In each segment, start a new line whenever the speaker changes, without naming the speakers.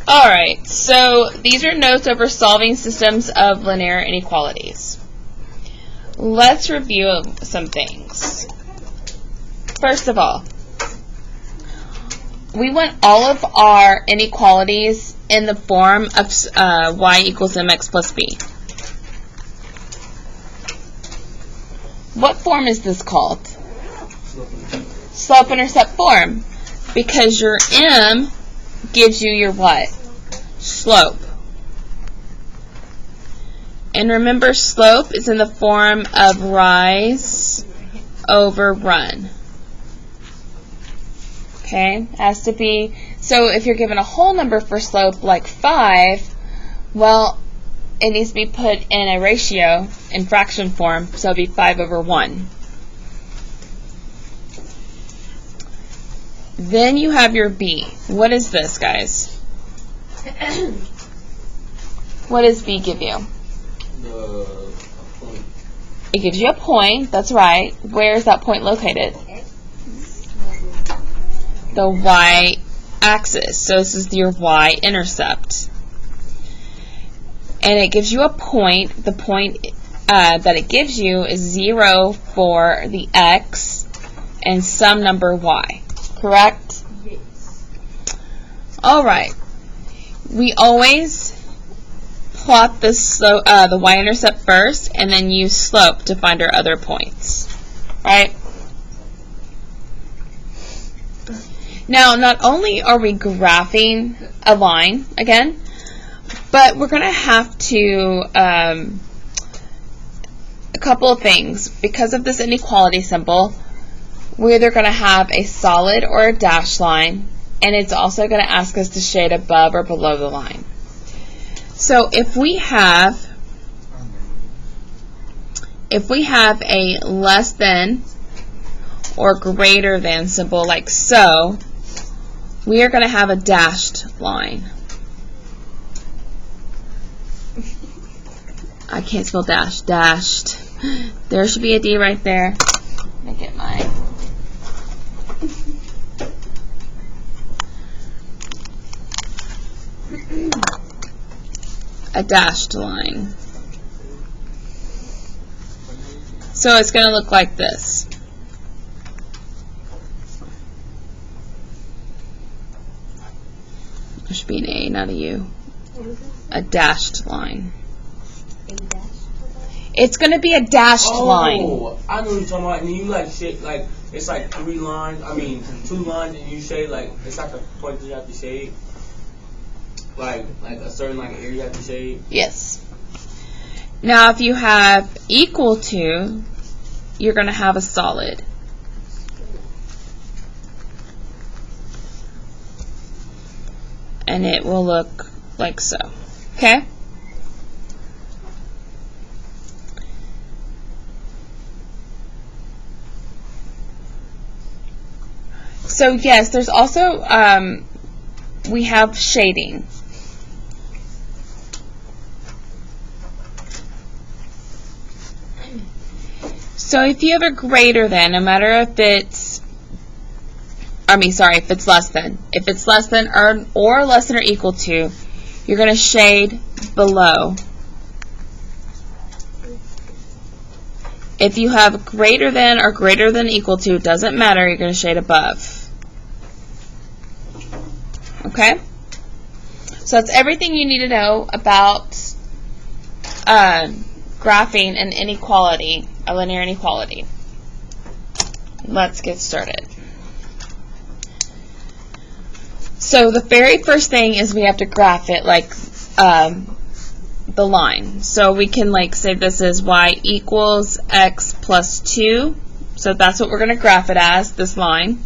Alright, so these are notes over solving systems of linear inequalities. Let's review some things. First of all, we want all of our inequalities in the form of y equals mx plus b. What form is this called? Slope-intercept form, because your m gives you your what? Slope. And remember, slope is in the form of rise over run. Okay, has to be, so if you're given a whole number for slope like 5, well, it needs to be put in a ratio in fraction form, so it'll be 5 over 1. Then you have your b. What is this, guys? What does b give you?
A point.
It gives you a point, that's right. Where is that point located? The y-axis. So this is your y-intercept. And it gives you a point. The point that it gives you is 0 for the x and some number y. Correct?
Yes.
Alright. We always plot the y-intercept first and then use slope to find our other points. Right? Now, not only are we graphing a line, again, but we're going to have to, a couple of things. Because of this inequality symbol, we're either going to have a solid or a dashed line, and it's also going to ask us to shade above or below the line. So if we have a less than or greater than symbol like so, we are going to have a dashed line. I can't spell dash. Dashed. There should be a D right there. Let me get mine. A dashed line. So it's going to look like this. There should be an A, not a U.
What is this?
A dashed line.
A dash?
It's going to be a dashed line.
Oh, I know what you're talking about. And you like shade, like, it's like 3 lines, 2 lines, and you shade, like, it's like a point that you have to shade. Like a certain, like, area you have to shade.
Yes. Now, if you have equal to, you're going to have a solid. And it will look like so. Okay? So, yes, there's also, we have shading. So if you have a greater than, no matter if it's, if it's less than. If it's less than or less than or equal to, you're going to shade below. If you have greater than or greater than equal to, it doesn't matter, you're going to shade above. Okay? So that's everything you need to know about graphing an inequality, a linear inequality. Let's get started. So the very first thing is we have to graph it like the line. So we can like say this is y equals x plus 2. So that's what we're going to graph it as, this line.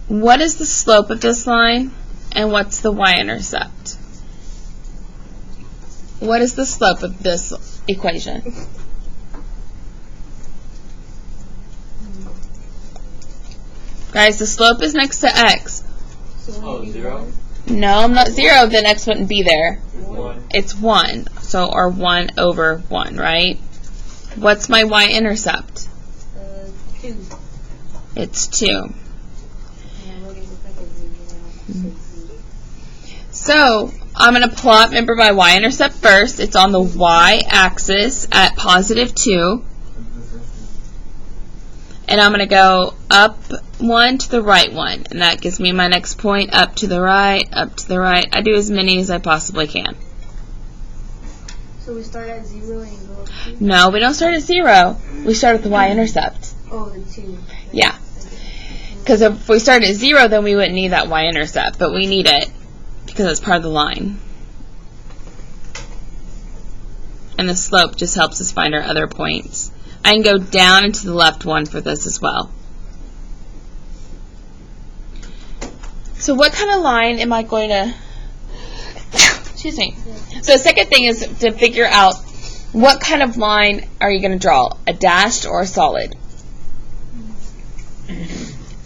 What is the slope of this line? And what's the y-intercept? What is the slope of this equation? Guys, the slope is next to x.
Oh, 0?
No, not 0, then x wouldn't be there.
1.
It's 1. So, or 1 over 1, right? What's my y-intercept?
2.
It's 2. So I'm going to plot, remember, my y-intercept first. It's on the y-axis at positive 2. And I'm going to go up 1 to the right 1. And that gives me my next point, up to the right, up to the right. I do as many as I possibly can.
So we start at 0 and go up 2?
No, we don't start at 0. We start at the y-intercept.
Oh, the 2.
Yeah. Because if we start at 0, then we wouldn't need that y-intercept. But we need it because it's part of the line. And the slope just helps us find our other points. I can go down and to the left 1 for this as well. So what kind of line am I going to... Excuse me. So the second thing is to figure out what kind of line are you going to draw? A dashed or a solid?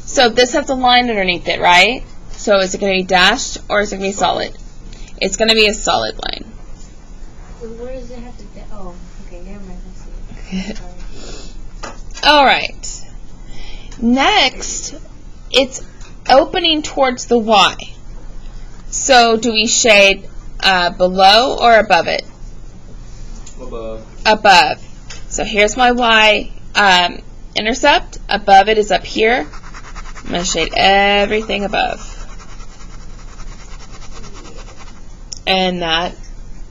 So this has a line underneath it, right? So is it going to be dashed or is it going to be solid? It's going to be a solid line.
So where does it have to... Oh, okay, never mind. I see it. Sorry.
All right. Next, it's opening towards the Y. So do we shade below or above it?
Above.
Above. So here's my Y intercept. Above it is up here. I'm going to shade everything above. And that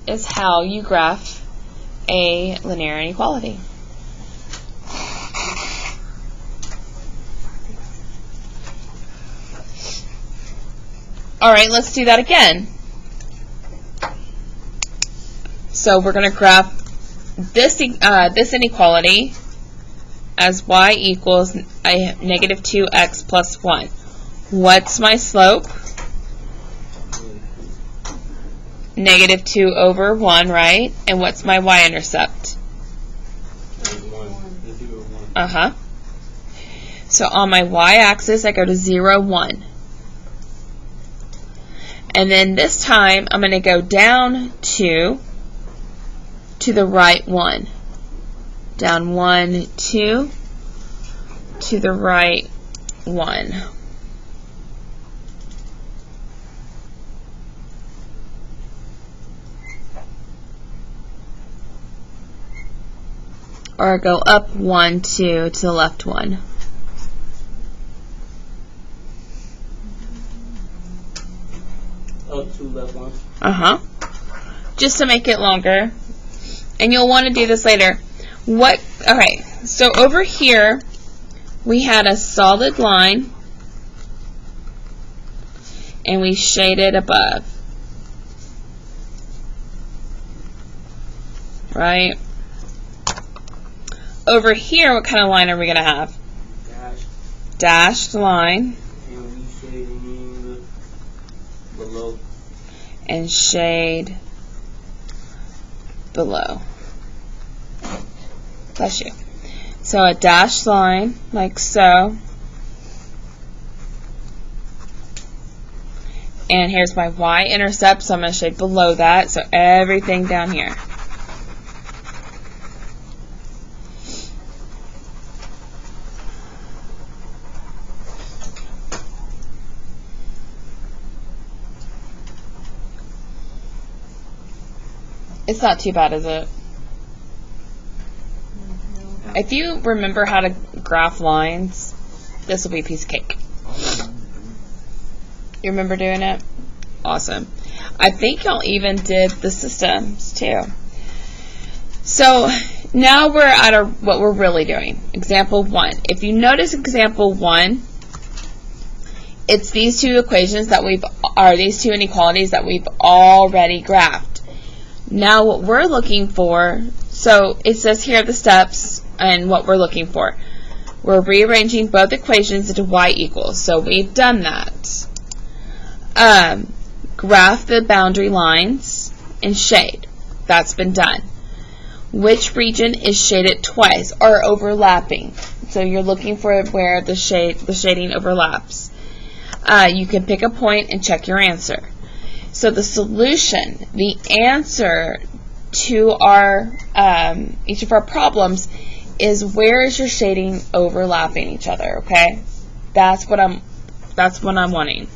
is how you graph a linear inequality. Alright, let's do that again. So we're going to graph this inequality as y equals a negative 2x plus 1. What's my slope? Negative 2 over 1, right? And what's my y-intercept?
1.
Uh-huh. So on my y-axis, I go to 0, 1. And then this time, I'm going to go down 2 to the right 1. Down 1, 2 to the right 1. Or go up 1, 2 to the left 1.
Up 2, left 1.
Uh-huh. Just to make it longer. And you'll want to do this later. Okay, so over here, we had a solid line, and we shaded above. Right? Over here, what kind of line are we going to have? Dashed line.
And we shading below.
And shade below. Bless you. So a dashed line, like so. And here's my y-intercept, so I'm going to shade below that, so everything down here. It's not too bad, is it?
No.
If you remember how to graph lines, this will be a piece of cake. You remember doing it? Awesome. I think y'all even did the systems too. So now we're at what we're really doing. Example 1. If you notice example 1, it's these two equations that these two inequalities that we've already graphed. Now what we're looking for, so it says here the steps and what we're looking for. We're rearranging both equations into y equals. So we've done that. Graph the boundary lines and shade. That's been done. Which region is shaded twice or overlapping? So you're looking for where the shading overlaps. You can pick a point and check your answer. So the solution, the answer to our each of our problems is where is your shading overlapping each other, okay? That's what I'm wanting.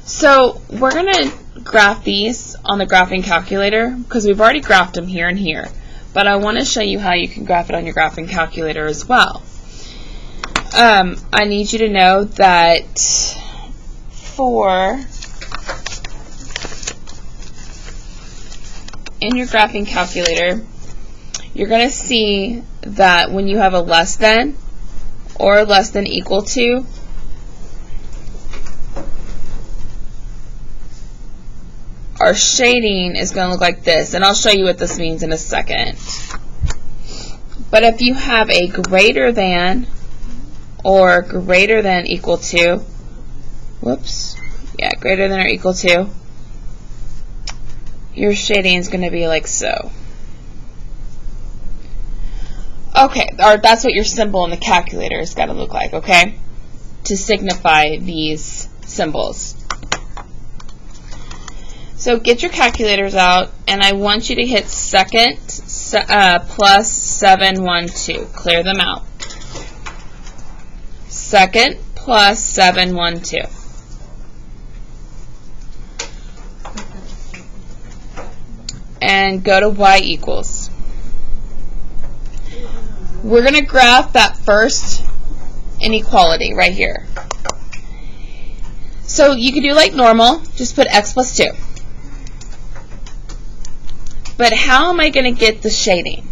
So we're going to graph these on the graphing calculator because we've already graphed them here and here. But I want to show you how you can graph it on your graphing calculator as well. I need you to know that in your graphing calculator, you're going to see that when you have a less than or less than equal to, our shading is going to look like this, and I'll show you what this means in a second. But if you have a greater than or greater than equal to, greater than or equal to, your shading is going to be like so. Okay, or that's what your symbol in the calculator is going to look like, okay? To signify these symbols. So get your calculators out, and I want you to hit second plus 712. Clear them out. Second plus 712. And go to y equals. We're going to graph that first inequality right here. So you can do like normal, just put x plus 2. But how am I going to get the shading?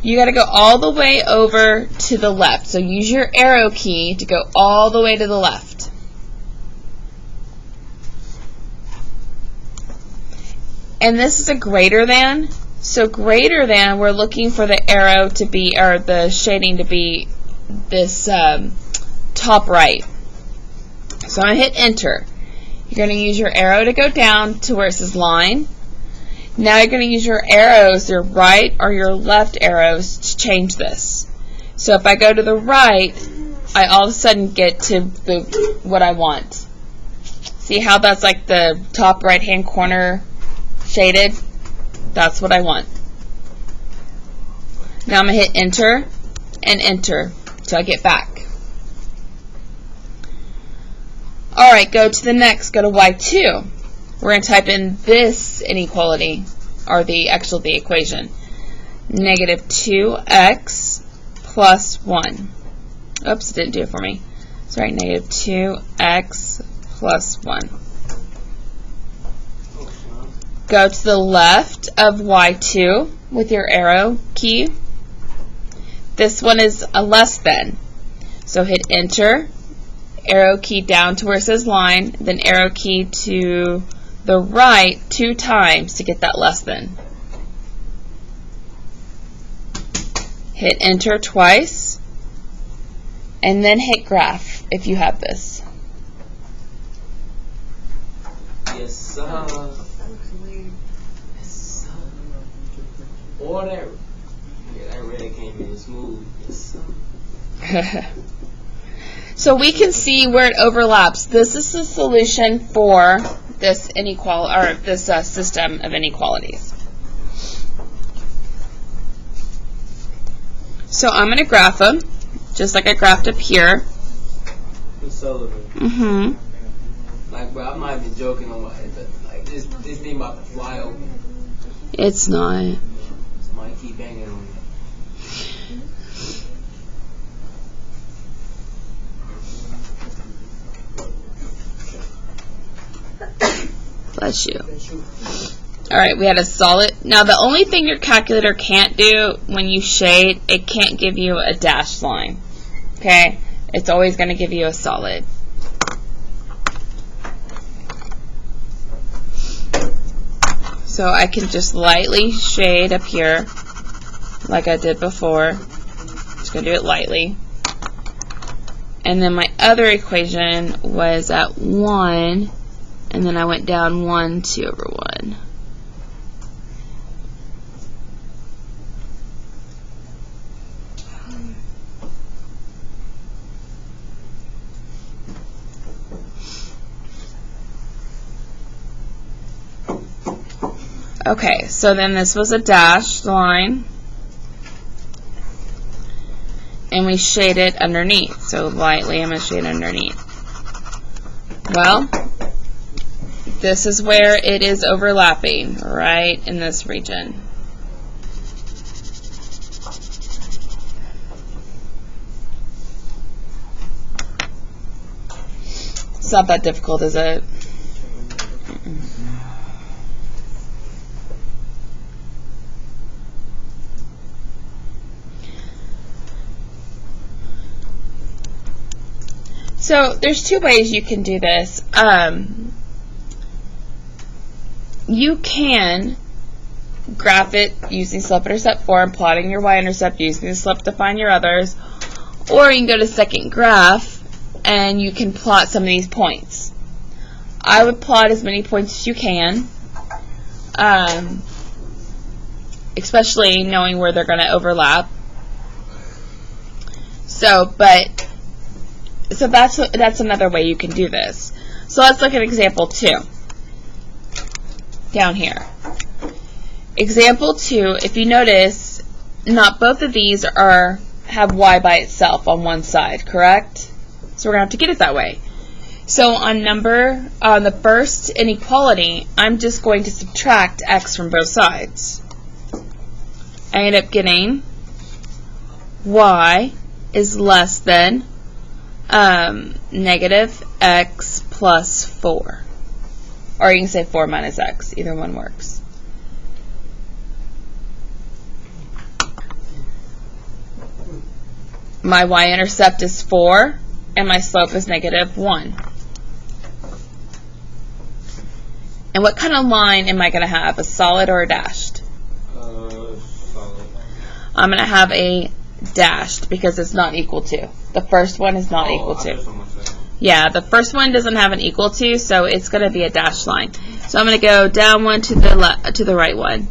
You got to go all the way over to the left. So use your arrow key to go all the way to the left. And this is a greater than. So greater than, we're looking for the arrow to be, or the shading to be this top right. So I'm going to hit enter. You're going to use your arrow to go down to where it says line. Now you're going to use your arrows, your right or your left arrows, to change this. So if I go to the right, I all of a sudden get to what I want. See how that's like the top right hand corner shaded? That's what I want. Now I'm going to hit enter and enter till I get back. Alright, go to the next. Go to y2. We're going to type in this inequality, or the equation. Negative 2x plus 1. Oops, it didn't do it for me. Sorry, negative 2x plus 1. Go to the left of y2 with your arrow key. This one is a less than. So hit enter, arrow key down to where it says line, then arrow key to the right 2 times to get that less than. Hit enter twice, and then hit graph if you have this.
Yes, sir. That looks weird. Yes, sir. Or that. Yeah, that really came in smooth. Yes, sir.
So we can see where it overlaps. This is the solution for this system of inequalities. So I'm going to graph them, just like I graphed up here.
Sullivan. Like, bro, I'm not even joking on my head. Like, this thing about to fly open.
It's not.
Somebody keep banging on it.
Bless you. Alright, we had a solid. Now, the only thing your calculator can't do when you shade, it can't give you a dashed line. Okay? It's always going to give you a solid. So I can just lightly shade up here, like I did before. Just going to do it lightly. And then my other equation was at 1, and then I went down 1, 2 over 1. Okay, so then this was a dashed line, and we shade it underneath. So lightly, I'm going to shade underneath. Well, This is where it is overlapping, right in this region. It's not that difficult, is it? So there's two ways you can do this. You can graph it using slope-intercept form, plotting your y-intercept using the slope to find your others, or you can go to second graph and you can plot some of these points. I would plot as many points as you can, especially knowing where they're going to overlap. So that's another way you can do this. So let's look at example 2 down here. Example 2, if you notice, not both of these have y by itself on one side, correct? So we're going to have to get it that way. So on the first inequality, I'm just going to subtract x from both sides. I end up getting y is less than negative x plus 4. Or you can say 4 minus x. Either one works. My y-intercept is 4, and my slope is negative 1. And what kind of line am I going to have? A solid or a dashed?
Solid.
I'm going to have a dashed because it's not equal to. The first one is not equal to. Yeah, the first one doesn't have an equal to, so it's going to be a dashed line. So I'm going to go down one to the right one.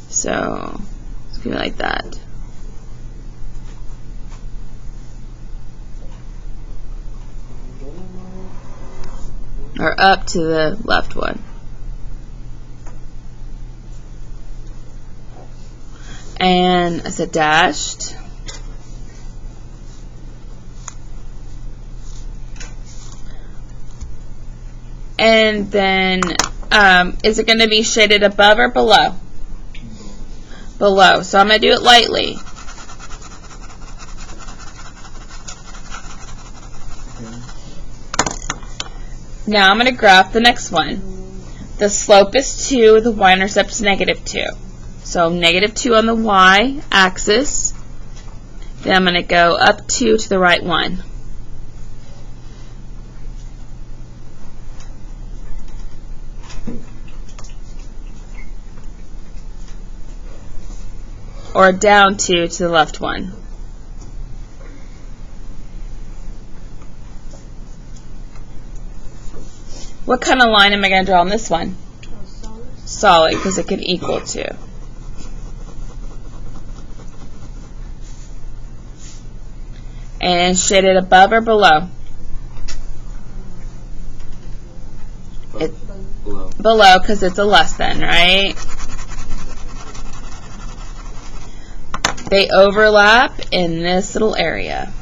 So it's going to be like that. Or up to the left one. And I said dashed. And then, is it going to be shaded above or below? Below. So I'm going to do it lightly. Now I'm going to graph the next one. The slope is 2, the y-intercept is negative 2. So negative 2 on the y-axis. Then I'm going to go up 2 to the right one. Or down 2 to the left one. What kind of line am I going to draw on this one? Solid, because it can equal to. And shade it above or below? Below, because it's a less than, right? They overlap in this little area.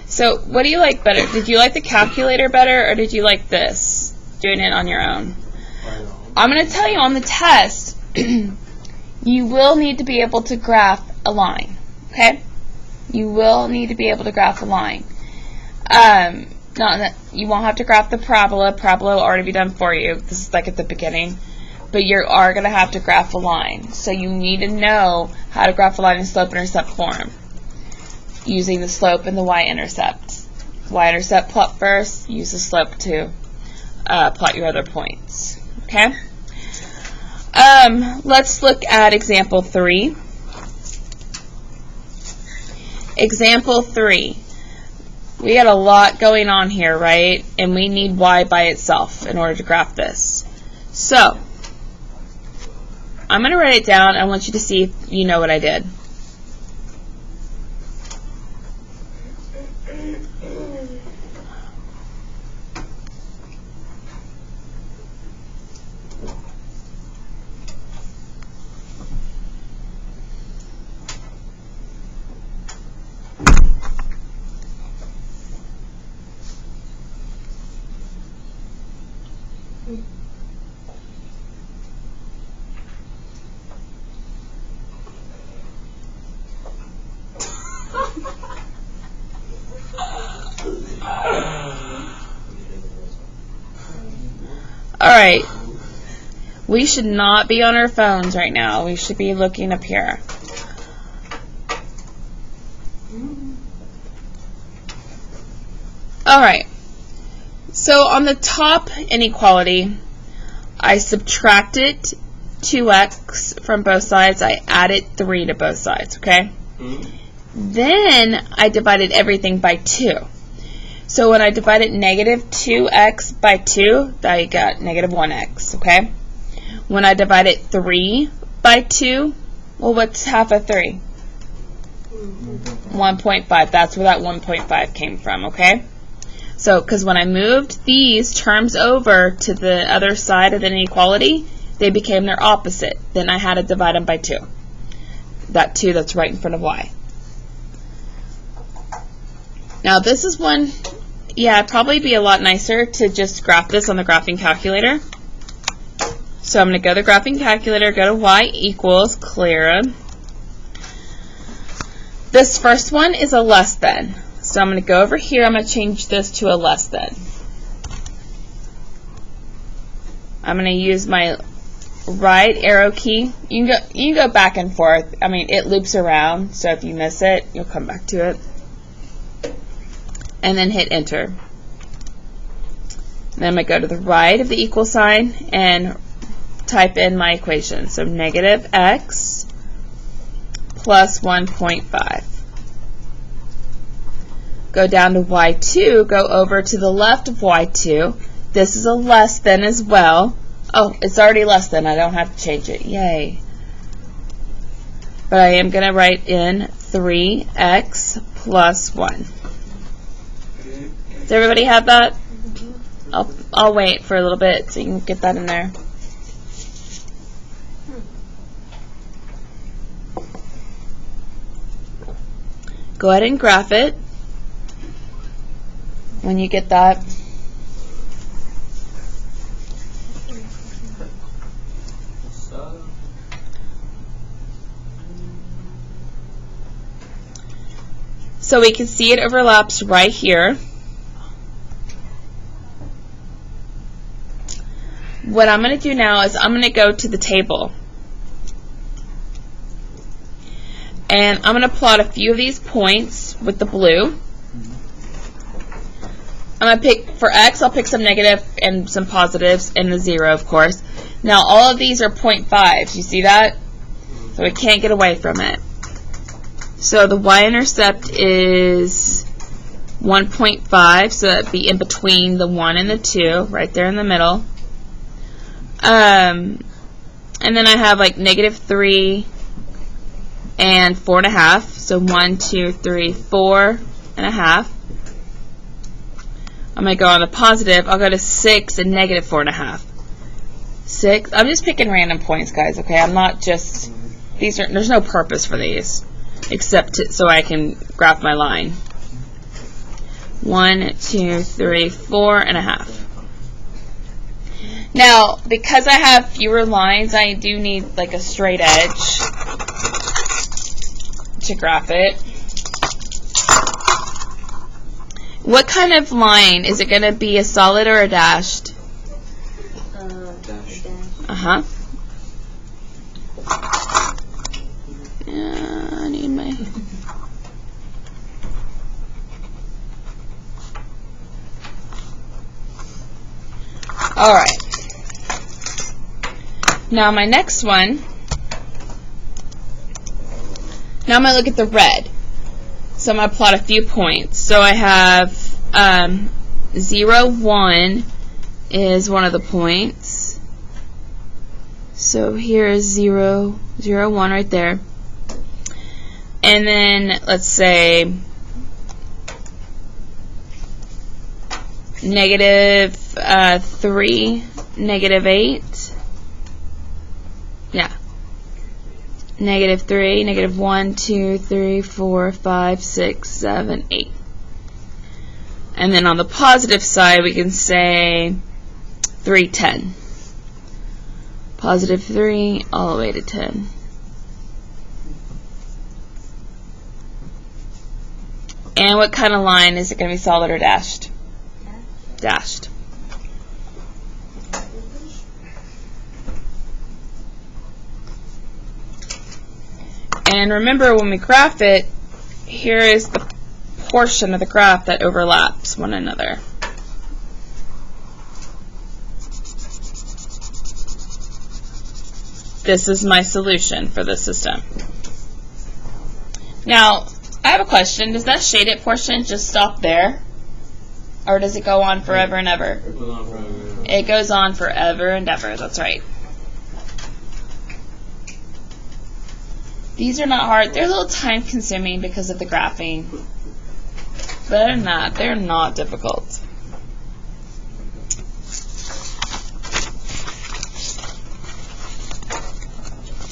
So, what do you like better? Did you like the calculator better, or did you like this, doing it on your own? I'm going to tell you on the test, you will need to be able to graph a line, okay? You will need to be able to graph a line. Not that you won't have to graph the parabola. Parabola will already be done for you. This is like at the beginning. But you are going to have to graph a line. So you need to know how to graph a line in slope-intercept form, using the slope and the y-intercept. Y-intercept plot first, use the slope to plot your other points. Okay? Let's look at example 3. Example 3. We got a lot going on here, right? And we need y by itself in order to graph this. So, I'm going to write it down. I want you to see if you know what I did. Alright. We should not be on our phones right now. We should be looking up here. Alright. So on the top inequality, I subtracted 2x from both sides. I added 3 to both sides, okay? Then I divided everything by 2. So when I divided negative 2x by 2, I got negative 1x, okay? When I divided 3 by 2, well, what's half of 3? 1.5. That's where that 1.5 came from, okay? So, because when I moved these terms over to the other side of the inequality, they became their opposite. Then I had to divide them by 2. That 2 that's right in front of y. Now, this is one, yeah, it'd probably be a lot nicer to just graph this on the graphing calculator. So I'm going to go to the graphing calculator, go to y equals, clear them. This first one is a less than. So I'm going to go over here, I'm going to change this to a less than. I'm going to use my right arrow key. You can go back and forth. I mean, it loops around, so if you miss it, you'll come back to it. And then hit enter. And then I'm going to go to the right of the equal sign and type in my equation. So negative x plus 1.5. Go down to y2, go over to the left of y2. This is a less than as well. Oh, it's already less than. I don't have to change it. Yay. But I am going to write in 3x plus 1. Does everybody have that? I'll wait for a little bit so you can get that in there. Go ahead and graph it when you get that. So we can see it overlaps right here. What I'm going to do now is I'm going to go to the table. And I'm going to plot a few of these points with the blue. I'm going to pick, for x, I'll pick some negative and some positives and the 0, of course. Now, all of these are 0.5s. You see that? So we can't get away from it. So the y-intercept is 1.5, so that would be in between the 1 and the 2, right there in the middle. And then I have like negative 3 and 4.5. So 1, 2, 3, 4.5. I'm going to go on the positive. I'll go to 6 and negative 4.5. 6. I'm just picking random points, guys, okay? I'm not just, there's no purpose for these, except so I can graph my line. 1, 2, 3, 4.5. Now, because I have fewer lines, I do need like a straight edge to graph it. What kind of line? Is it going to be a solid or a dashed?
Dash.
Uh-huh. Yeah, I need my... Alright. Now my next one, now I'm going to look at the red. So I'm going to plot a few points. So I have 0, 1 is one of the points. So here is 0, 0, 1 right there. And then let's say negative 3, negative 8. Yeah. Negative 3, negative 1, 2, 3, 4, 5, 6, 7, 8. And then on the positive side, we can say 3, 10. Positive 3 all the way to 10. And what kind of line is it going to be, solid or dashed? Dashed. And remember, when we graph it, here is the portion of the graph that overlaps one another. This is my solution for this system. Now, I have a question. Does that shaded portion just stop there? Or does it go on forever and ever?
It goes on forever.
It goes on forever and ever. That's right. These are not hard. They're a little time consuming because of the graphing. But other than that, they're not difficult.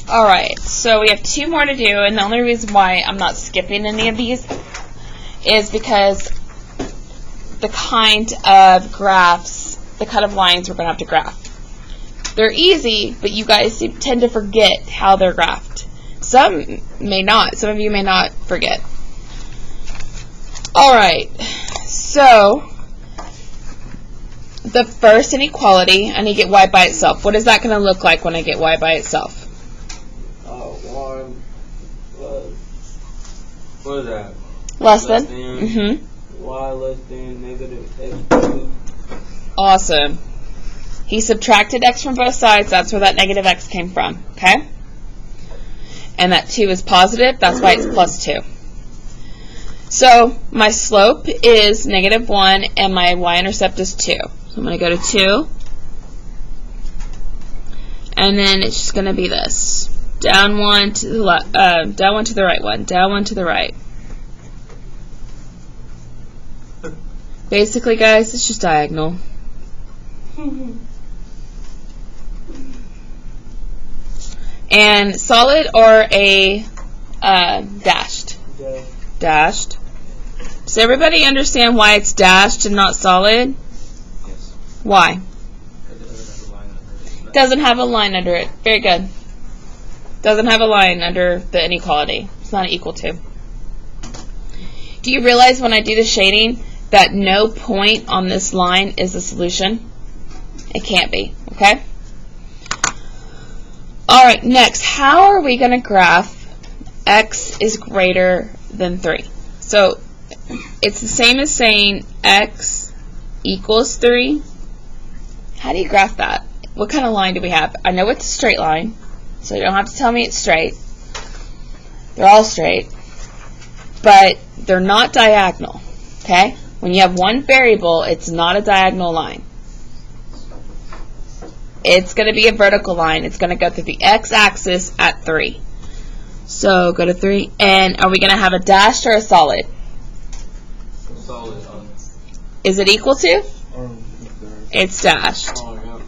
Alright, so we have 2 more to do, and the only reason why I'm not skipping any of these is because the kind of graphs, the kind of lines we're going to have to graph. They're easy, but you guys tend to forget how they're graphed. Some may not. Some of you may not forget. Alright, so the first inequality, I need to get y by itself. What is that going to look like when I get y by itself?
1 plus, what is that?
Less than?
Y less than negative x2.
Awesome. He subtracted x from both sides. That's where that negative x came from. Okay? And that 2 is positive. That's why it's plus 2. So my slope is negative 1, and my y-intercept is 2. So I'm going to go to 2. And then it's just going to be this. Down 1 to the left, down 1 to the right one, down 1 to the right. Basically, guys, it's just diagonal. And solid or a dashed? Dashed. Does everybody understand why it's dashed and not solid?
Yes.
Why?
It
Doesn't have a line under it. Very good. Doesn't have a line under the inequality. It's not equal to. Do you realize when I do the shading that no point on this line is a solution? It can't be, okay? Alright, next, how are we going to graph x is greater than 3? So, it's the same as saying x equals 3. How do you graph that? What kind of line do we have? I know it's a straight line, so you don't have to tell me it's straight. They're all straight, but they're not diagonal, okay? When you have one variable, it's not a diagonal line. It's going to be a vertical line. It's going to go through the x-axis at 3. So go to 3. And are we going to have a dashed or a solid?
solid.
Is it equal to? It's dashed.
Oh, yeah.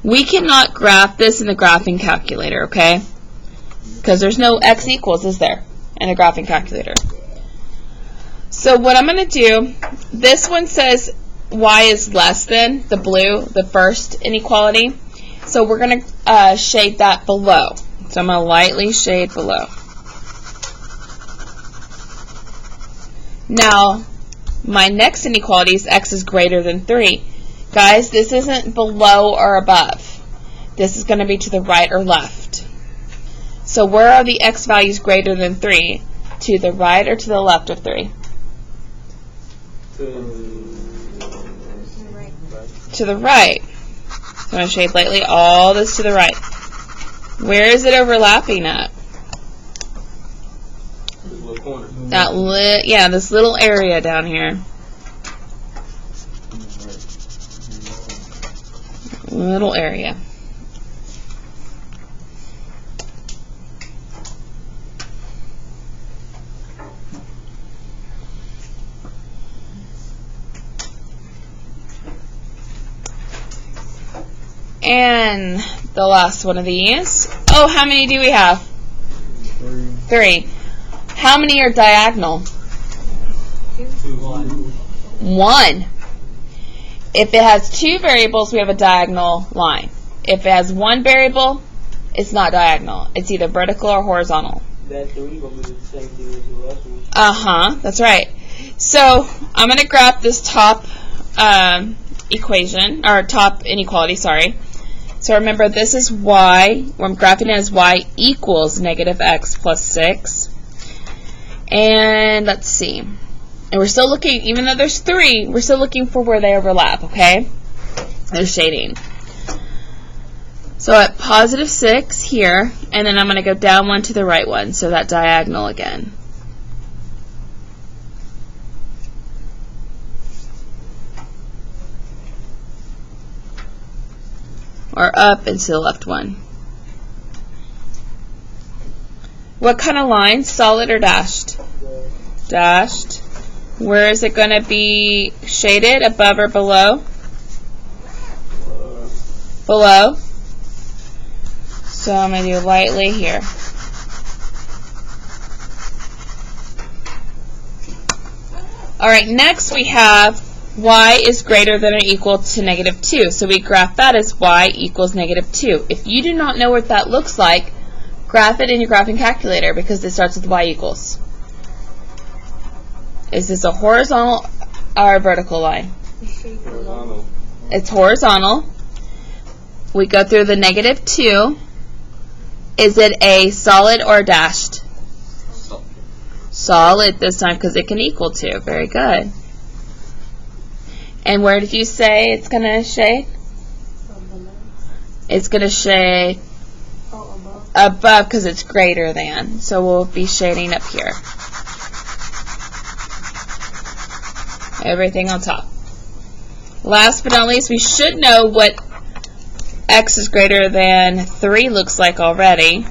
We cannot graph this in the graphing calculator, okay? Because there's no x equals, is there, in the graphing calculator? So what I'm going to do, this one says y is less than, the blue, the first inequality. So we're going to shade that below. So I'm going to lightly shade below. Now, my next inequality is x is greater than 3. Guys, this isn't below or above. This is going to be to the right or left. So where are the x values greater than 3? To the right or to the left of 3? To the right. So I'm going to shade lightly all this to the right. Where is it overlapping at?
This little corner.
Yeah, this little area down here. Little area. And the last one of these. Oh, how many do we have? 3. How many are diagonal? 1. If it has 2 variables, we have a diagonal line. If it has 1 variable, it's not diagonal. It's either vertical or horizontal.
That 3 gonna be the same thing as the last one.
Uh-huh, that's right. So I'm going to graph this top equation, or top inequality, sorry. So remember, this is y. I'm graphing it as y equals negative x plus 6. And let's see. And we're still looking, even though there's 3, we're still looking for where they overlap, okay? There's shading. So at positive 6 here, and then I'm going to go down 1 to the right 1, so that diagonal again. Or up and to the left 1. What kind of line? Solid or dashed? Dashed. Where is it going to be shaded? Above or below? Below. So I'm going to do lightly here. Alright, next we have y is greater than or equal to negative 2. So we graph that as y equals negative 2. If you do not know what that looks like, graph it in your graphing calculator because it starts with y equals. Is this a horizontal or a vertical line?
Horizontal.
It's horizontal. We go through the negative 2. Is it a solid or dashed? Solid this time because it can equal to. Very good. And where did you say it's going to shade? It's going to shade above because it's greater than. So we'll be shading up here. Everything on top. Last but not least, we should know what x is greater than 3 looks like already.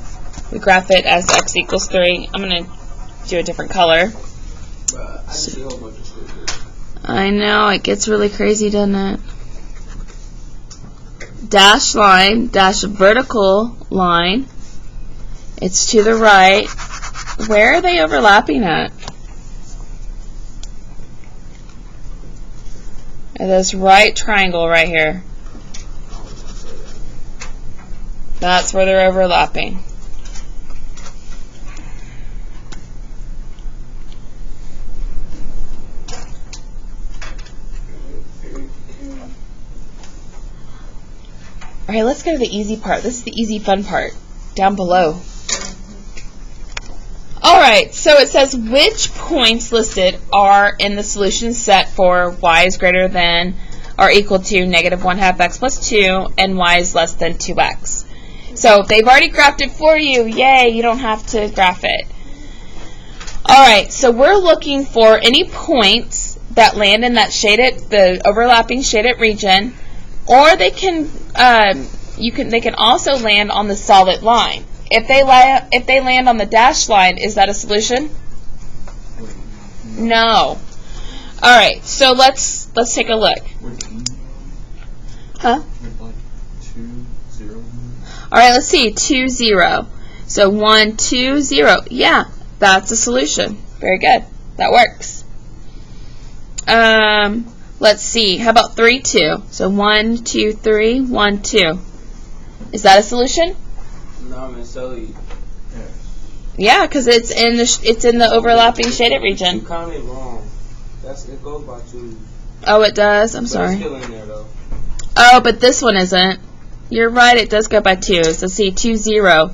We graph it as x equals 3. I'm going to do a different color. I know, it gets really crazy, doesn't it? Dash line, dash vertical line. It's to the right. Where are they overlapping at? At this right triangle right here. That's where they're overlapping. Alright, let's go to the easy part. This is the easy fun part. Down below. Alright, so it says which points listed are in the solution set for y is greater than or equal to negative 1/2 x plus 2 and y is less than 2x. So they've already graphed it for you. Yay, you don't have to graph it. Alright, so we're looking for any points that land in that shaded, the overlapping shaded region, or they can they can also land on the solid line. If they land on the dashed line, is that a solution? No. All right, so let's take a look. Huh? All right, let's see. 2, 0. So 1, 2, 0. Yeah, that's a solution. Very good. That works. Let's see. How about 3, 2? So 1, 2, 3, 1, 2. Is that a solution?
No, man, silly.
Yeah, because it's in the overlapping shaded region.
You counted wrong. It goes by 2.
Oh, it does. I'm sorry.
It's still in there though.
Oh, but this one isn't. You're right. It does go by 2. So see, 2, 0.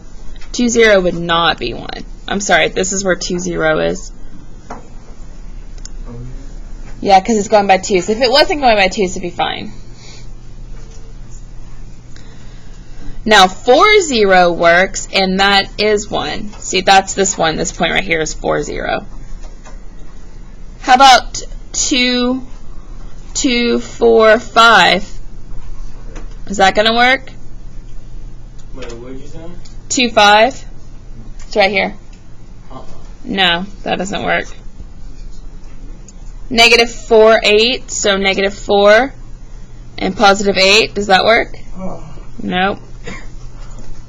2, 0 would not be 1. I'm sorry. This is where 2, 0 is. Yeah, because it's going by 2. So if it wasn't going by 2, this would be fine. Now 4, 0 works, and that is 1. See, that's this one. This point right here is 4, 0. How about 2, 2, 4, 5? Is that going to work?
Wait, what did you say?
2, 5. It's right here.
Uh-uh.
No, that doesn't work. Negative 4, 8. So negative 4 and positive 8. Does that work? Nope.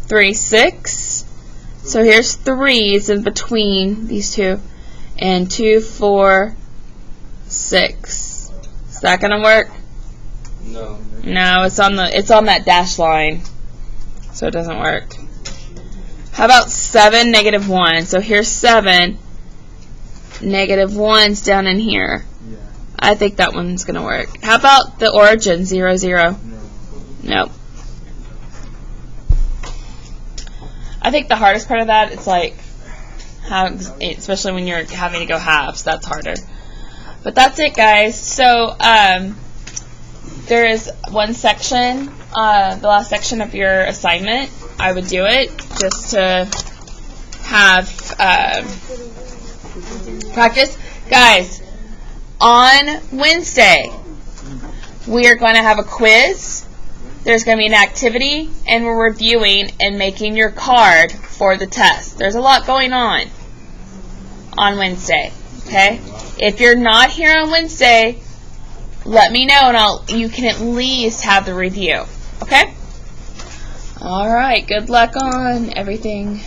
3, 6. So here's 3's in between these two. And 2, 4, 6. Is that gonna work?
No.
No, it's on that dash line. So it doesn't work. How about 7, negative 1? So here's 7. Negative 1's down in here.
Yeah.
I think that one's gonna work. How about the origin, 0, 0?
No.
Nope. I think the hardest part of that, it's like, how, especially when you're having to go halves, that's harder. But that's it, guys. So, there is one section, the last section of your assignment. I would do it just to have practice. Guys, on Wednesday, we are going to have a quiz. There's going to be an activity, and we're reviewing and making your card for the test. There's a lot going on Wednesday, okay? If you're not here on Wednesday, let me know, and you can at least have the review, okay? All right, good luck on everything.